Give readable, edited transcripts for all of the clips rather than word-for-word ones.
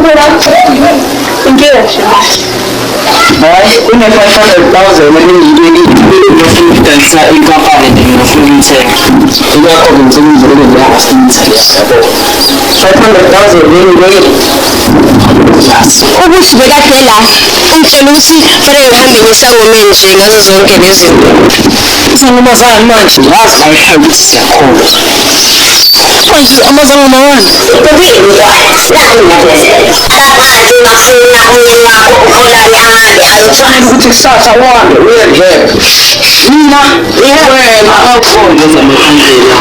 500,000 ngidayisa inkampani ngifuna ukuyithenga. Ingakho ngizokwenza ngiyasithatha 500,000 ukuthi bekadela ungitshela ukuthi fanele ngihambe ngisangomeni nje ngazo zonke lezi zinto. Izinqumo zami manje ngazi kahle ukuthi siyakhona. Manje amazangoma wani? Kufanele ukuthi kusasa wande uyengeke. Mina wena awukhona zamakhandlela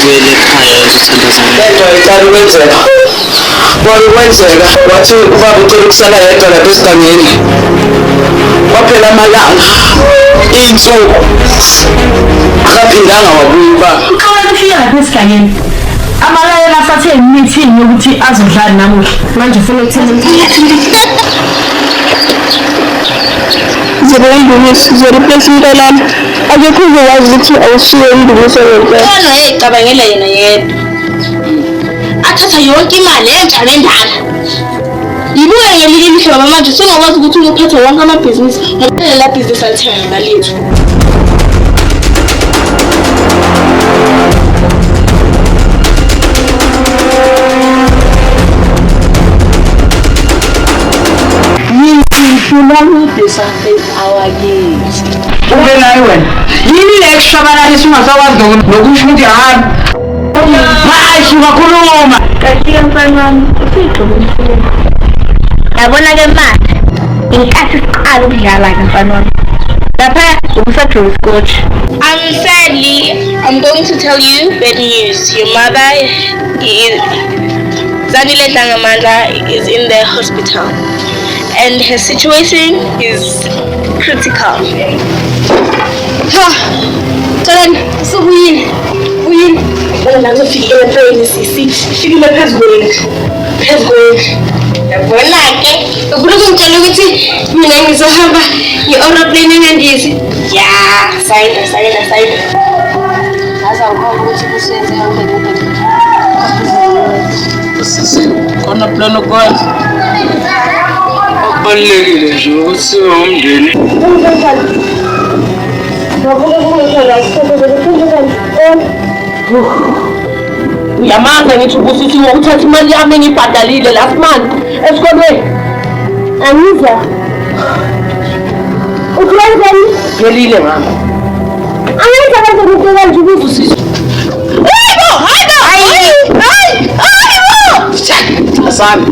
kwele ekhaya uzothandazana. Lento ayicala ukwenzeka. Kwenzeka wathi ubaba ucela ukusala yedwa lapha esigangeni. Kwaphela amalanga iy'nsuku akaphindanga wabuya ubaba. Uqala kufika lapha esigangeni. Amalayela asathe meeting yokuthi azodlala namuhla. Manje ufuna ukuthini? Zoreplace umntanami akekho uzowazi ukuthi awusuye indumiso ngempela. Khona yeyicabangela yena yedwa. Athatha yonke imali entsha nendala. Yibuke ngelinye ihlobo manje singakwazi ukuthi uphethe wonke amabhizinisi ngoba la business alithenga ngalethu. Ube naye wena. Yini le kushabalalisa ungasakwazi nokusho ukuthi hayi. Hayi ungakhuluma. Kahle mfana ufiqo umsebenzi. Yabona ke manje inkathi siqala ukudlala ke mfana wami. Lapha ubusadraw scotch. Sadly, I'm going to tell you bad news. Your mother Zanile Dangamandla is in the hospital and her situation is critical. Karen, so we ngizofika empeleni sifikile phezulu. Yabona ke ukufuna ukungitshela ukuthi mina ngizohamba nge-aeroplane engandizi. Ya, sayida. Ngaza ukhona ukuthi kusenze hambe Khona plan okwazi. Okubalulekile nje ukuthi sibe umndeni. Uyamanga ngithi ukuthi ngokuthatha imali yami engibhadalile last month esikolweni. Angiza. Ukhulekani? Ngelile mama. Angiza kanti ngicela nje ukuthi Asami.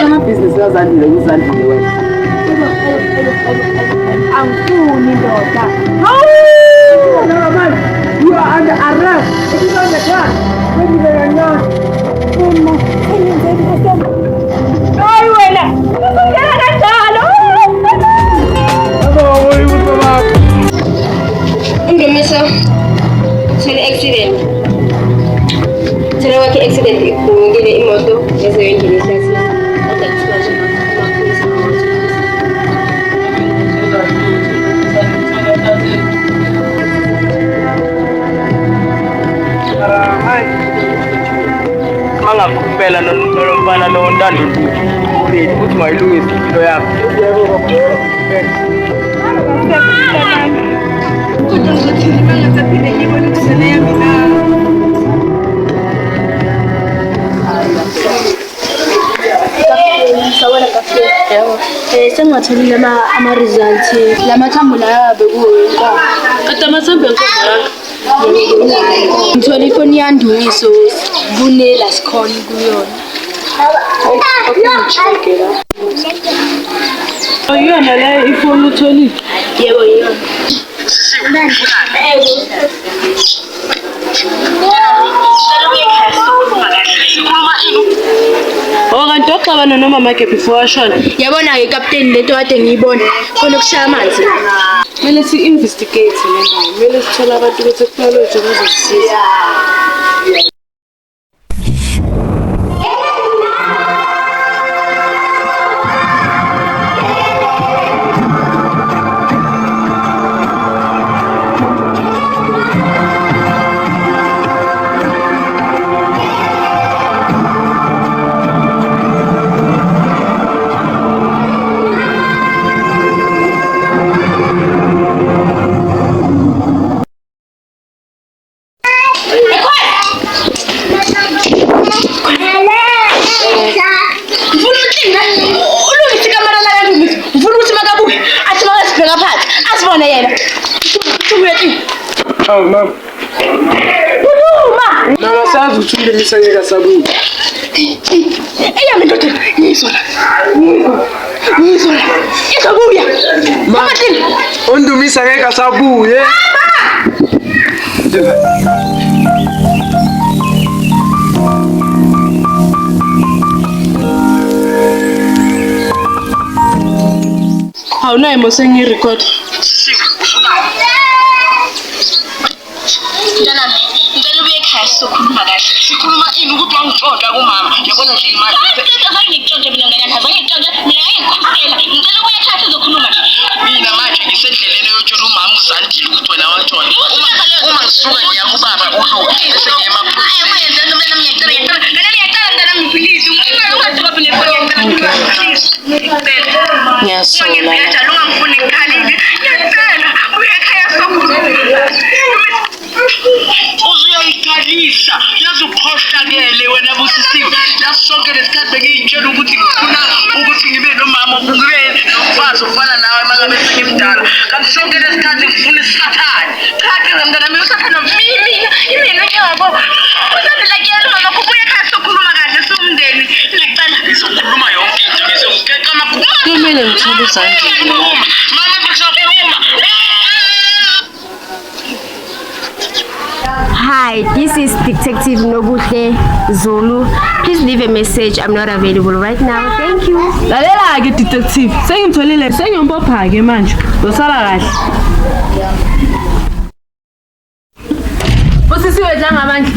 Amabhizinisi yazandile uzandile wena. angifuni ndoda. You are under arrest. It is on the ground. When you were young. Ay, wena. Kungena kanjalo. Ungemiso sele accident. Sele wakhe accident ngile imoto ezeyindile ehlasi. Angakhumbela nomfana lo ntando ukuthi mayilungise impilo yakho. Sengatholile ama-results lamathambo la bekuwenkomo kade amathambo enkomo yakho ngithole ifoni yandumiso kunela sikhona kuyona Ayona la ifoni utholile. yebo yiyona Kanti waxabana nomama ke before ashona. yabona-ke kapteni lento kade ngiyibona khona ukushaya amanzi Kumele si-investigate le ndawo. Kumele sithole abantu be-technology bazosisiza. Awu mama. Mama sazi ukuthi uNdumisa ngeke asabuya. Eyami ndoda ngiyisola. Izobuya. Mama thini? uNdumisa ngeke asabuye. Awunayo mose ngirecord. Ntanami, ngicela ubuye ekhaya sizokhuluma kahle. Sikhuluma ini ukuthi wangitshonta kumama. Yabona nje imali. Azange ngitshonte mina ngane, azange ngitshonte mina ngiyikhuphela. Ngicela ubuye ekhaya sizokhuluma nje. Mina manje ngisendleleni yotshela umama uZandile ukuthi wena wantshonta. Uma ngisuka ngiya kubaba uHlo bese ngiya emaphoyiseni. Hayi manje noma ngiyacela ntanami please. Ungadrop nefoni please. Ngiyasola. Ngiyacela ungangifuni ngikhalile. Ngiyacela ubuye ekhaya sizokhuluma. Uzuyayikhalisa yazi uphostakele wena busisiwe yasonke lesikhathi bengiyitshela ukuthi ngifuna ukuthi ngibe nomama ngibe nomfazi ofana nawe mangabe sengimdala kanti sonke lesikhathi ngifuna isathane cha mntanami usathane imina nyabo usathela kuyena mama kubuye ekhaya sokhuluma kahle somndeni ngicela ngizokhuluma yonke into ngizogeqa amakhulu Kumele ngithole uZandile. mama kuzokhuluma. Hi, this is Detective Nobuhle Zulu. Please leave a message. I'm not available right now. Thank you. Lalela ke detective. Sengimtholile, sengiyompopha ke manje. Uzosala kahle. Usisiwe dlangamandla.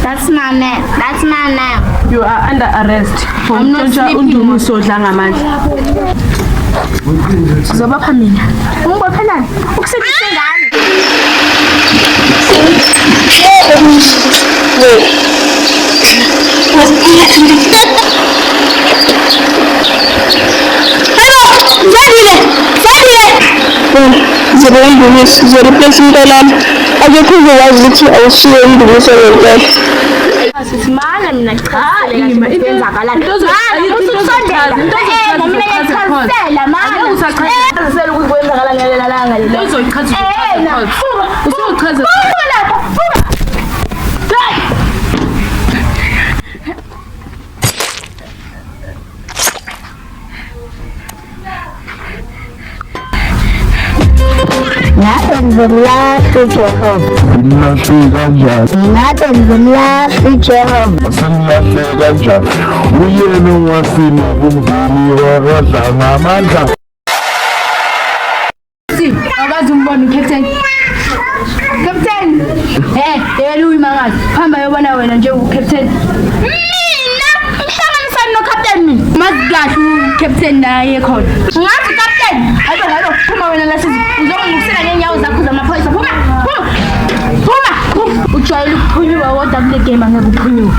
That's my name. You are under arrest for ntshontsha uNdumiso dlangamandla. Uzobapha mina. Ungibophelani? Ukusebenzisa ngani? Replace umntanami. Akekho uzowazi ukuthi awusuye uNdumiso ngempela. Simana mina cha iyenzakalani ususondela mina ngiyakhansela mana usaqhazela ukuthi kwenzakala ngelela langa lelo Uzoyichaza uzochaza. Uyena wasima kumdini wakadla ngamandla. Akazi umbona Captain. Captain. Yena uyimangazi. Hamba yobona wena nje uCaptain. mina ngihlanganisani noCaptain mina Mazikahle uCaptain naye khona. ngathi Captain Hayibo, phuma wena la sizi. uzongikusela ngenyawo zakho zamaphoyisa phuma Ujwayele ukuphunyuka kodwa kule game angeke uphunyuke.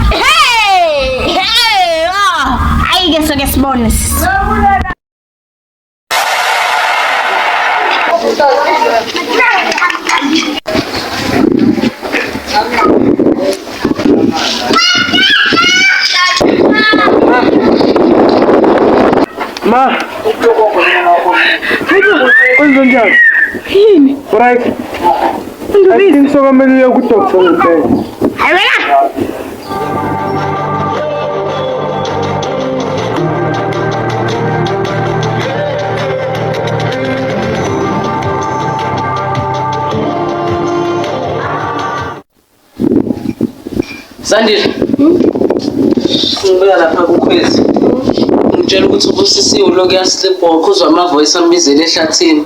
ayike soke sibone Ma. Kwenza njani? Yini? Right. Ndubisi ngisokamele uye ku doctor ngempela. hayi wena Zandile. Ngibeka lapha kukhwezi. Ngitshela ukuthi ubusisiwe lokho yasleepwalk uzwa ama voice ambizele ehlathini.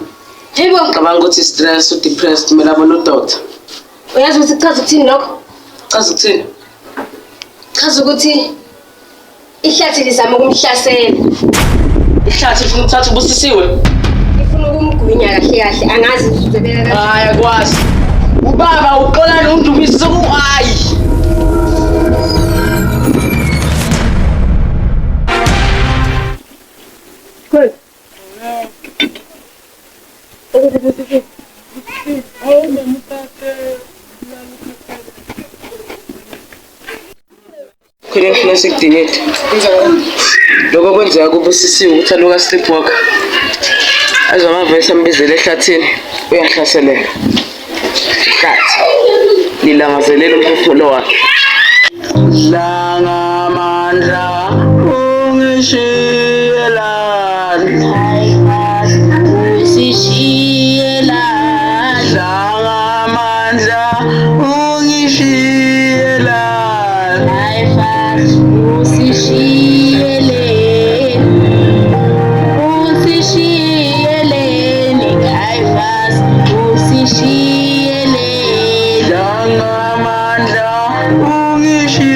Yebo, Ngicabanga ukuthi stress u depressed kumele abone udoctor. uyazi ukuthi kuchaza ukuthini lokho? Chaza ukuthini? Chaza ukuthi ihlathi lizama ukumhlasela. Ihlathi ufuna ukuthatha ubusisiwe? Ifuna ukumgwinya kahle kahle, angazi uzobeka. Hayi akwazi. Ubaba uxola noNdumisa sokuhayi. Khona ngifuna sikudinete. Lokho kwenzeka kubusisiwe ukuthi aloka sleepwalk. Azwa ama voice ambizele ehlathini uyahlaseleka. isikhathi lilangazelela umphefumulo wakhe. Langamandla ungishiyelani, usishiyelani, langamandla ungishiyelani, usishiyeleni, Caiphas, usishiyeleni, langamandla ungishiyelani.